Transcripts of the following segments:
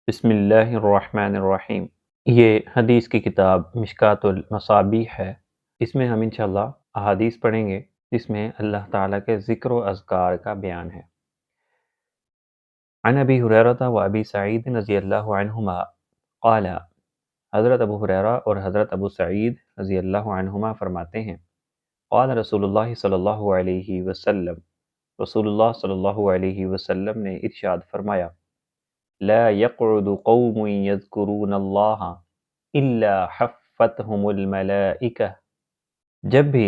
بسم اللہ الرحمن الرحیم۔ یہ حدیث کی کتاب مشکات المصابیح ہے۔ اس میں ہم انشاءاللہ احادیث پڑھیں گے جس میں اللہ تعالیٰ کے ذکر و اذکار کا بیان ہے۔ عن ابی ہریرہ و ابی سعید رضی اللہ عنہما قال، حضرت ابو ہریرہ اور حضرت ابو سعید رضی اللہ عنہما فرماتے ہیں، قال رسول اللہ صلی اللہ علیہ وسلم، رسول اللہ صلی اللہ علیہ وسلم نے ارشاد فرمایا، لا يقعد قوم يذكرون الله الا حفتهم الملائکہ، جب بھی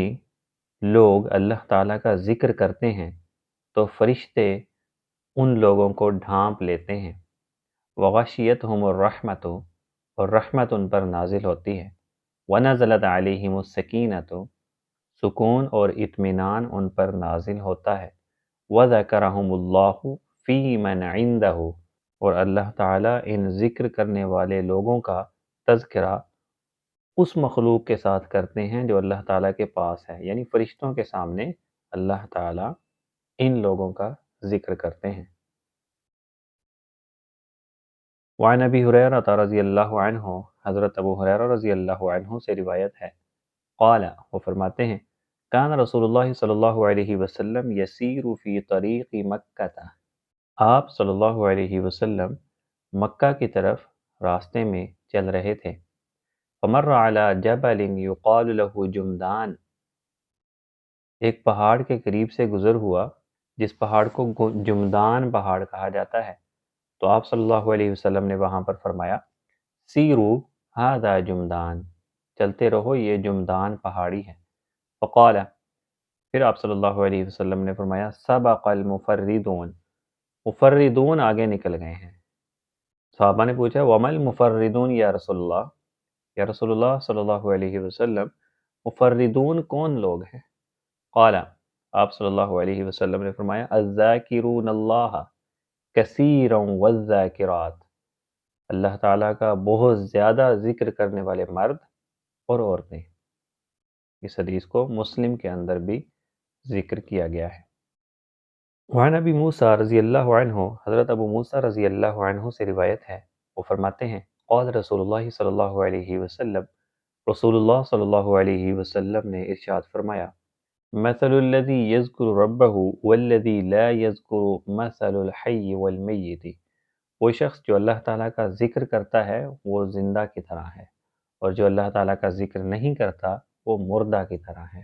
لوگ اللہ تعالیٰ کا ذکر کرتے ہیں تو فرشتے ان لوگوں کو ڈھانپ لیتے ہیں۔ وغشیتہم الرحمۃ، اور رحمت ان پر نازل ہوتی ہے۔ ونزلت علیہم السکینۃ، سکون اور اطمینان ان پر نازل ہوتا ہے۔ وذکرہم اللہ فی من عندہ، اور اللہ تعالیٰ ان ذکر کرنے والے لوگوں کا تذکرہ اس مخلوق کے ساتھ کرتے ہیں جو اللہ تعالیٰ کے پاس ہے، یعنی فرشتوں کے سامنے اللہ تعالیٰ ان لوگوں کا ذکر کرتے ہیں۔ وعن ابی ہریرہ رضی اللہ عنہ، حضرت ابو ہریرہ رضی اللہ عنہ سے روایت ہے، قال، وہ فرماتے ہیں، کان رسول اللہ صلی اللہ علیہ وسلم یسیر فی طریق مکہ، آپ صلی اللہ علیہ وسلم مکہ کی طرف راستے میں چل رہے تھے۔ فمر علی جبل یقال له جمدان، ایک پہاڑ کے قریب سے گزر ہوا جس پہاڑ کو جمدان پہاڑ کہا جاتا ہے، تو آپ صلی اللہ علیہ وسلم نے وہاں پر فرمایا، سیرو ھذا جمدان، چلتے رہو یہ جمدان پہاڑی ہے۔ فقال، پھر آپ صلی اللہ علیہ وسلم نے فرمایا، سبق المفردون، مفردون آگے نکل گئے ہیں۔ صحابہ نے پوچھا، وما المفردون یا رسول اللہ، یا رسول اللہ صلی اللہ علیہ وسلم مفردون کون لوگ ہیں؟ قال، آپ صلی اللہ علیہ وسلم نے فرمایا، الذاکرون اللہ کثیرا والذاکرات، اللہ تعالیٰ کا بہت زیادہ ذکر کرنے والے مرد اور عورتیں۔ اس حدیث کو مسلم کے اندر بھی ذکر کیا گیا ہے۔ وعن ابی موسیٰ رضی اللہ عنہ، حضرت ابو موسیٰ رضی اللہ عنہ سے روایت ہے، وہ فرماتے ہیں، قال رسول اللہ صلی اللہ علیہ وسلم، رسول اللہ صلی اللہ علیہ وسلم نے ارشاد فرمایا، مثل الذی یذکر ربہ والذی لا یذکر مثل الحی والمیت، وہ شخص جو اللہ تعالیٰ کا ذکر کرتا ہے وہ زندہ کی طرح ہے، اور جو اللہ تعالیٰ کا ذکر نہیں کرتا وہ مردہ کی طرح ہے۔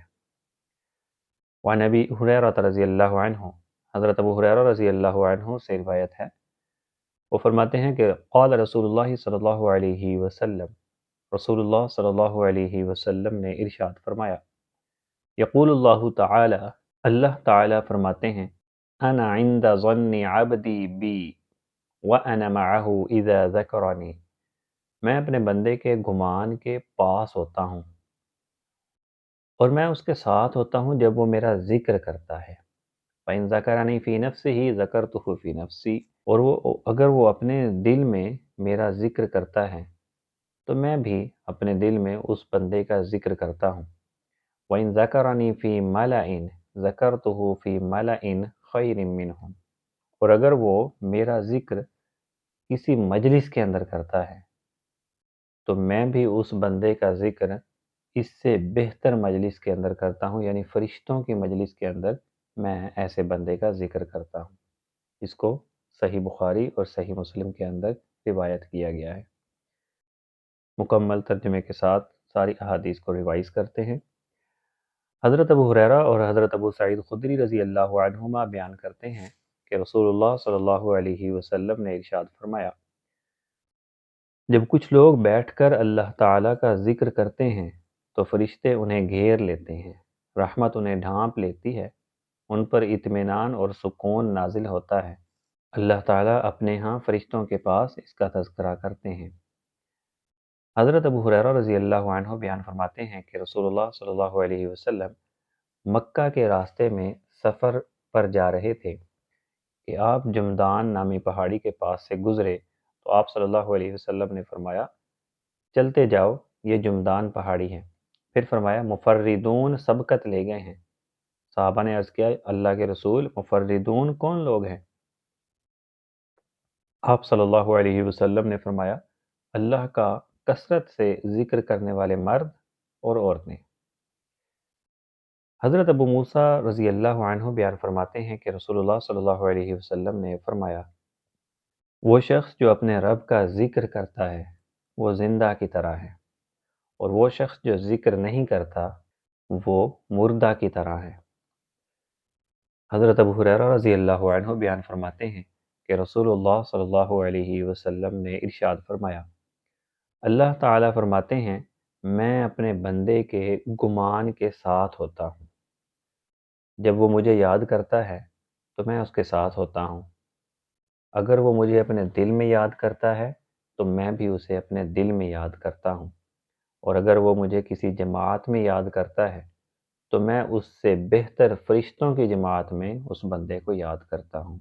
وعن ابی ہریرہ رضی اللہ عنہ، حضرت ابو ہریرہ رضی اللہ عنہ سے روایت ہے، وہ فرماتے ہیں کہ قال رسول اللہ صلی اللہ علیہ وسلم، رسول اللہ صلی اللہ علیہ وسلم نے ارشاد فرمایا، یقول اللہ تعالی، اللہ تعالی فرماتے ہیں، انا عند ظن عبدی بی وانا معه اذا ذکرنی، میں اپنے بندے کے گمان کے پاس ہوتا ہوں اور میں اس کے ساتھ ہوتا ہوں جب وہ میرا ذکر کرتا ہے۔ فَإِن ذَكَرَنِي فِي نَفْسِهِ ذَكَرْتُهُ فِي نَفْسِي، اور اگر وہ اپنے دل میں میرا ذکر کرتا ہے تو میں بھی اپنے دل میں اس بندے کا ذکر کرتا ہوں۔ وَإِن ذَكَرَنِي فِي مَلَئٍ ذَكَرْتُهُ فِي مَلَئٍ خَيْرٍ مِّنْهُمْ، اور اگر وہ میرا ذکر کسی مجلس کے اندر کرتا ہے تو میں بھی اس بندے کا ذکر اس سے بہتر مجلس کے اندر کرتا ہوں، یعنی فرشتوں کی مجلس کے اندر میں ایسے بندے کا ذکر کرتا ہوں۔ اس کو صحیح بخاری اور صحیح مسلم کے اندر روایت کیا گیا ہے۔ مکمل ترجمے کے ساتھ ساری احادیث کو ریوائز کرتے ہیں۔ حضرت ابو ہریرہ اور حضرت ابو سعید خدری رضی اللہ عنہما بیان کرتے ہیں کہ رسول اللہ صلی اللہ علیہ وسلم نے ارشاد فرمایا، جب کچھ لوگ بیٹھ کر اللہ تعالیٰ کا ذکر کرتے ہیں تو فرشتے انہیں گھیر لیتے ہیں، رحمت انہیں ڈھانپ لیتی ہے، ان پر اطمینان اور سکون نازل ہوتا ہے۔ اللہ تعالیٰ اپنے ہاں فرشتوں کے پاس اس کا تذکرہ کرتے ہیں۔ حضرت ابو ہریرہ رضی اللہ عنہ بیان فرماتے ہیں کہ رسول اللہ صلی اللہ علیہ وسلم مکہ کے راستے میں سفر پر جا رہے تھے کہ آپ جمدان نامی پہاڑی کے پاس سے گزرے تو آپ صلی اللہ علیہ وسلم نے فرمایا، چلتے جاؤ یہ جمدان پہاڑی ہے۔ پھر فرمایا، مفردون سبقت لے گئے ہیں۔ صحابہ نے عرض کیا، اللہ کے رسول، مفردون کون لوگ ہیں؟ آپ صلی اللہ علیہ وسلم نے فرمایا، اللہ کا کثرت سے ذکر کرنے والے مرد اور عورتیں۔ حضرت ابو موسیٰ رضی اللہ عنہ بیان فرماتے ہیں کہ رسول اللہ صلی اللہ علیہ وسلم نے فرمایا، وہ شخص جو اپنے رب کا ذکر کرتا ہے وہ زندہ کی طرح ہے، اور وہ شخص جو ذکر نہیں کرتا وہ مردہ کی طرح ہے۔ حضرت ابو ہریرہ رضی اللہ عنہ بیان فرماتے ہیں کہ رسول اللہ صلی اللہ علیہ وسلم نے ارشاد فرمایا، اللہ تعالیٰ فرماتے ہیں، میں اپنے بندے کے گمان کے ساتھ ہوتا ہوں، جب وہ مجھے یاد کرتا ہے تو میں اس کے ساتھ ہوتا ہوں، اگر وہ مجھے اپنے دل میں یاد کرتا ہے تو میں بھی اسے اپنے دل میں یاد کرتا ہوں، اور اگر وہ مجھے کسی جماعت میں یاد کرتا ہے تو میں اس سے بہتر فرشتوں کی جماعت میں اس بندے کو یاد کرتا ہوں۔